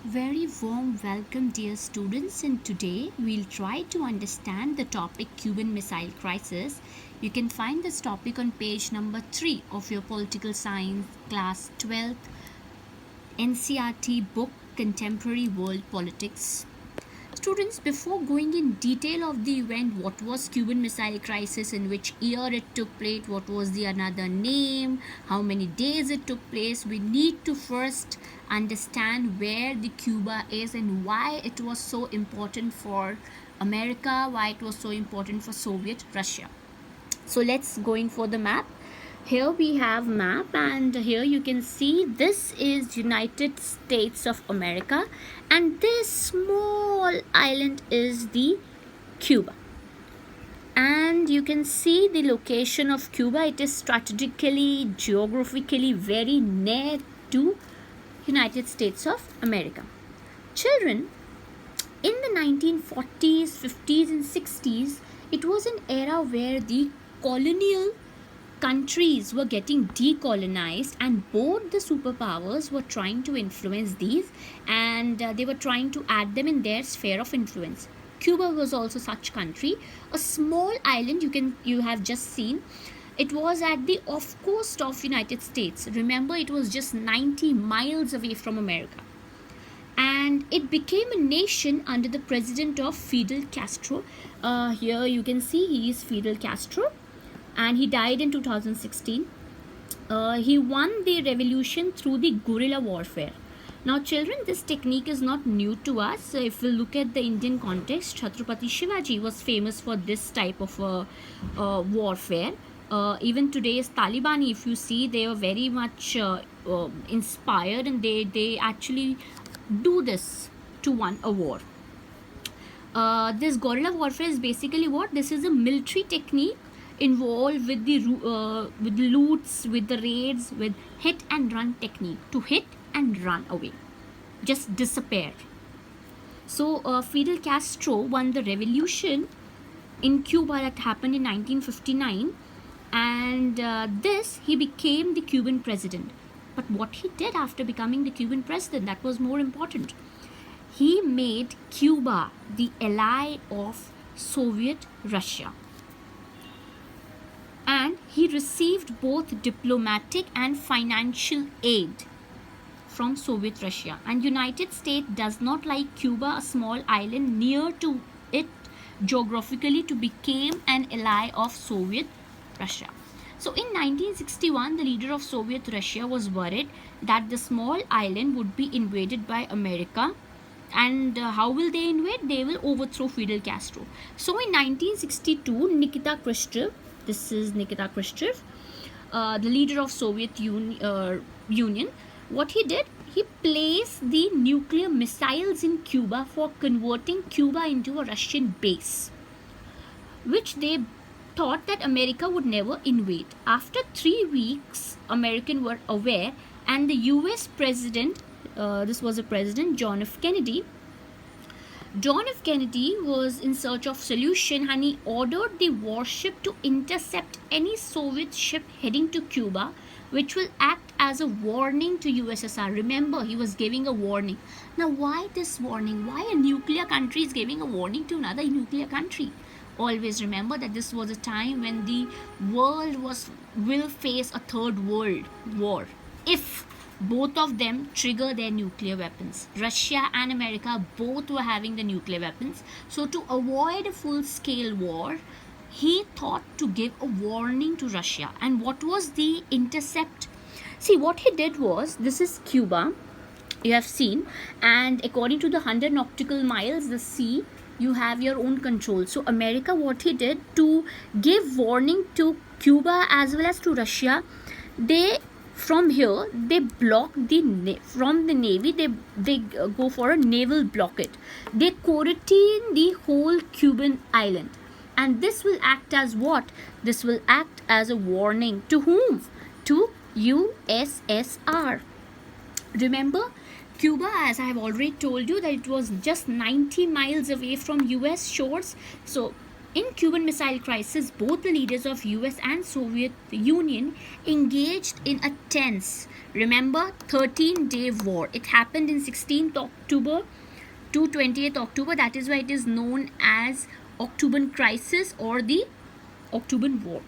Very warm welcome, dear students, and today we'll try to understand the topic Cuban Missile Crisis. You can find this topic on page number 3 of your Political Science Class 12th NCERT book Contemporary World Politics. Students, before going in detail of the event, what was Cuban Missile Crisis, in which year it took place, what was the another name, how many days it took place, we need to first understand where the Cuba is and why it was so important for America, why it was so important for Soviet Russia. So let's going for the map. Here we have map, and here you can see this is United States of America, and this small island is the Cuba. And you can see the location of Cuba. It is strategically, geographically very near to United States of America. Children, in the 1940s, 50s and 60s, it was an era where the colonial countries were getting decolonized, and both the superpowers were trying to influence these, and they were trying to add them in their sphere of influence. Cuba was also such country, a small island. You have just seen it was at the off coast of United States. Remember, it was just 90 miles away from America, and it became a nation under the president of Fidel Castro. Here you can see he is Fidel Castro, and he died in 2016. He won the revolution through the guerrilla warfare. Now, children, this technique is not new to us. So if we look at the Indian context, Chhatrapati Shivaji was famous for this type of warfare. Even today's Taliban, if you see, they are very much inspired, and they actually do this to win a war. This guerrilla warfare is basically what? This is a military technique involved with the loots, with the raids, with hit and run technique, to hit and run away, just disappear. So Fidel Castro won the revolution in Cuba that happened in 1959, and this he became the Cuban president. But what he did after becoming the Cuban president, that was more important. He made Cuba the ally of Soviet Russia, and he received both diplomatic and financial aid from Soviet Russia. And United States does not like Cuba, a small island near to it geographically, to become an ally of Soviet Russia. So in 1961, the leader of Soviet Russia was worried that the small island would be invaded by America. And how will they invade? They will overthrow Fidel Castro. So in 1962, Nikita Khrushchev, this is Nikita Khrushchev, the leader of Soviet Union, what he did, he placed the nuclear missiles in Cuba for converting Cuba into a Russian base, which they thought that America would never invade. After 3 weeks, Americans were aware, and the US president, this was a president, John F. Kennedy. John F. Kennedy was in search of solution, and he ordered the warship to intercept any Soviet ship heading to Cuba, which will act as a warning to USSR. Remember, he was giving a warning. Now, why this warning? Why a nuclear country is giving a warning to another nuclear country? Always remember that this was a time when the world will face a third world war if both of them trigger their nuclear weapons. Russia and America both were having the nuclear weapons. So to avoid a full-scale war, he thought to give a warning to Russia. And what was the intercept? See, what he did was, this is Cuba, you have seen, and according to the 100 nautical miles, the sea, you have your own control. So America, what he did to give warning to Cuba as well as to Russia, they from here they block from the navy, they go for a naval blockade. They quarantine the whole Cuban island, and this will act as what? This will act as a warning to whom? To USSR. Remember, Cuba, as I have already told you, that it was just 90 miles away from US shores. So In Cuban Missile Crisis, both the leaders of US and Soviet Union engaged in a tense, remember, 13-day war. It happened in 16th October to 20th October. That is why it is known as October Crisis or the October War.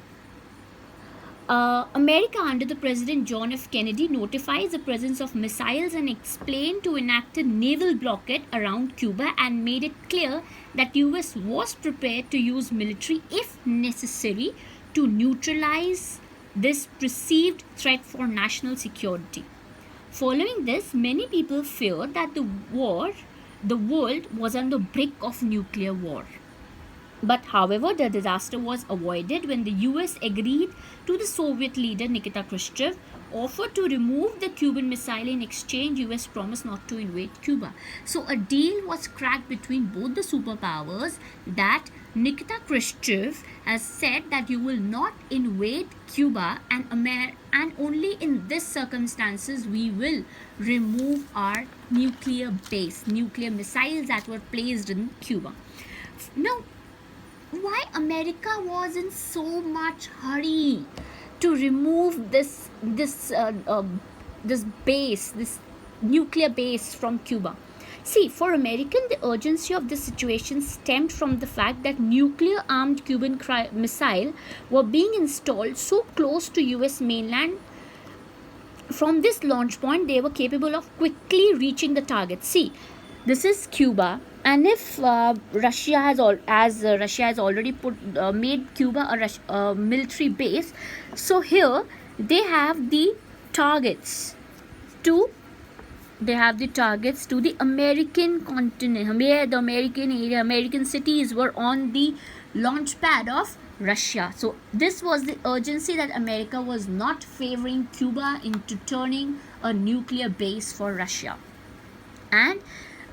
America under the President John F. Kennedy notifies the presence of missiles and explained to enact a naval blockade around Cuba and made it clear that US was prepared to use military if necessary to neutralize this perceived threat for national security. Following this, many people feared that the world was on the brink of nuclear war. But however, the disaster was avoided when the US agreed to the Soviet leader Nikita Khrushchev offered to remove the Cuban missile. In exchange, US promised not to invade Cuba. So a deal was cracked between both the superpowers that Nikita Khrushchev has said that you will not invade Cuba and only in these circumstances we will remove our nuclear missiles that were placed in Cuba. Now, why America was in so much hurry to remove this nuclear base from Cuba? See, for American, the urgency of this situation stemmed from the fact that nuclear armed Cuban missile were being installed so close to US mainland. From this launch point, they were capable of quickly reaching the target. See, this is Cuba, and if Russia has already made Cuba a military base, so here they have the targets to the American continent, where the American cities were on the launch pad of Russia. So this was the urgency that America was not favoring Cuba into turning a nuclear base for Russia. And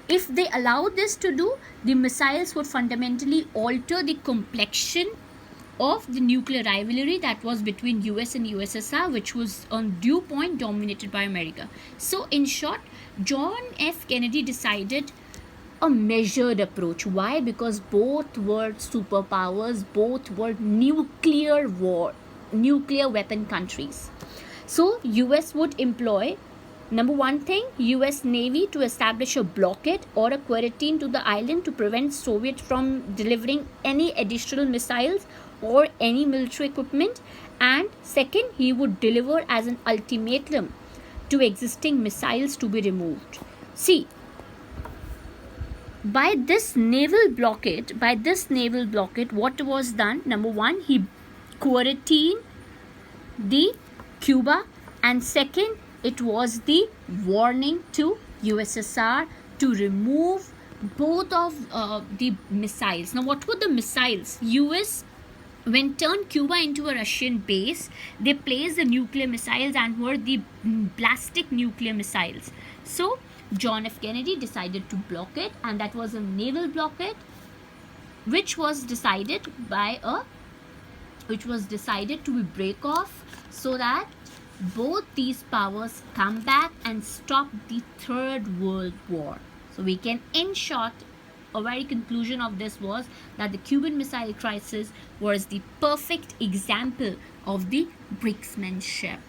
if they allowed this to do, the missiles would fundamentally alter the complexion of the nuclear rivalry that was between US and USSR, which was on due point dominated by America. So in short, John F. Kennedy decided a measured approach. Why? Because both were superpowers, both were nuclear weapon countries. So US would employ, number one thing, US Navy to establish a blockade or a quarantine to the island to prevent Soviets from delivering any additional missiles or any military equipment. And second, he would deliver as an ultimatum to existing missiles to be removed. See, by this naval blockade, what was done? Number one, he quarantined the Cuba, and second, it was the warning to USSR to remove both of the missiles. Now, what were the missiles? US, when turned Cuba into a Russian base, they placed the nuclear missiles and were the ballistic nuclear missiles. So John F. Kennedy decided to block it, and that was a naval blockade, which was decided to be break off so that both these powers come back and stop the Third World War. So we can, in short, a very conclusion of this was that the Cuban Missile Crisis was the perfect example of the brinksmanship.